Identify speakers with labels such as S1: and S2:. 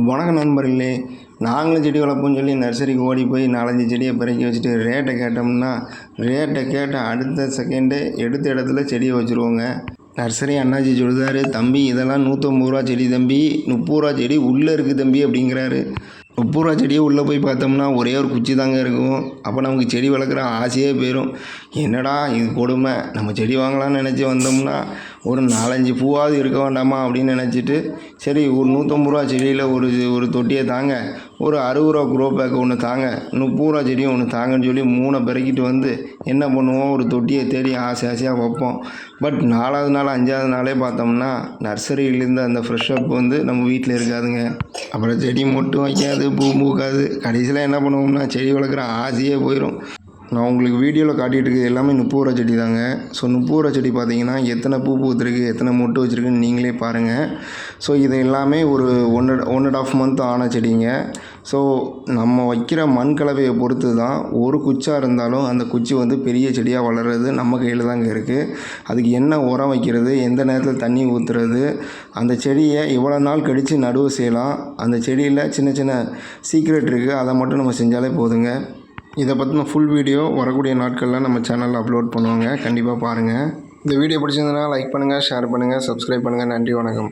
S1: வணக்கம் நண்பர்களே. நாங்களும் செடி வளர்ப்போம்னு சொல்லி நர்சரிக்கு ஓடி போய் 4-5 செடியை பிறக்கி வச்சுட்டு ரேட்டை கேட்டோம்னா, ரேட்டை கேட்ட அடுத்த செகண்டே எடுத்த இடத்துல செடியை வச்சுருவோங்க. நர்சரி அண்ணாச்சி சொல்லுதாரு, தம்பி இதெல்லாம் 150 ரூபா செடி தம்பி, 30 ரூபா செடி உள்ளே இருக்குது தம்பி அப்படிங்கிறாரு. 30 ரூபா செடியை உள்ளே போய் பார்த்தோம்னா ஒரே ஒரு குச்சி தாங்க இருக்கும். அப்போ நமக்கு செடி வளர்க்குற ஆசையே போயிடும். என்னடா இது கொடுமை, நம்ம செடி வாங்கலாம்னு நினச்சி வந்தோம்னா ஒரு 4-5 பூவாவது இருக்க வேண்டாமா அப்படின்னு நினச்சிட்டு, சரி ஒரு 150 ரூபா செடியில் ஒரு தொட்டியை தாங்க, ஒரு 60 ரூபா க்ரோ பேக் ஒன்று தாங்க, 30 ரூபா செடியும் ஒன்று தாங்கன்னு சொல்லி 3 பிறக்கிட்டு வந்து என்ன பண்ணுவோம், ஒரு தொட்டியை தேடி ஆசையாக வைப்போம். பட் 4வது நாள் 5வது நாளே பார்த்தோம்னா நர்சரியிலேருந்து அந்த ஃப்ரெஷ் அப் வந்து நம்ம வீட்டில் இருக்காதுங்க. அப்புறம் செடி மொட்டு வைக்காது, பூ பூக்காது. கடைசியில் என்ன பண்ணுவோம்னா செடி வளர்க்குற ஆசையே போயிடும். நான் உங்களுக்கு வீடியோவில் காட்டிகிட்டு இருக்குது எல்லாமே 30 ரூபா செடி தாங்க. ஸோ 30 ரூபா செடி பார்த்தீங்கன்னா எத்தனை பூ பூத்துருக்கு, எத்தனை மொட்டு வச்சுருக்குன்னு நீங்களே பாருங்கள். ஸோ இது எல்லாமே ஒரு 1.5 மந்த் ஆன செடிங்க. ஸோ நம்ம வைக்கிற மண் கலவையை பொறுத்து தான் ஒரு குச்சாக இருந்தாலும் அந்த குச்சி வந்து பெரிய செடியாக வளர்கிறது நம்ம கையில் தாங்க இருக்குது. அதுக்கு என்ன உரம் வைக்கிறது, எந்த நேரத்தில் தண்ணி ஊற்றுறது, அந்த செடியை இவ்வளோ நாள் கழித்து நடுவு செய்யலாம். அந்த செடியில் சின்ன சின்ன சீக்ரெட் இருக்குது, அதை மட்டும் நம்ம செஞ்சாலே போதுங்க. இதை பற்றின ஃபுல் வீடியோ வரக்கூடிய நாட்களில் நம்ம சேனலில் அப்லோட் பண்ணுவாங்க, கண்டிப்பாக பாருங்கள். இந்த வீடியோ பிடிச்சிருந்ததுன்னா லைக் பண்ணுங்கள், ஷேர் பண்ணுங்கள், சப்ஸ்கிரைப் பண்ணுங்கள். நன்றி, வணக்கம்.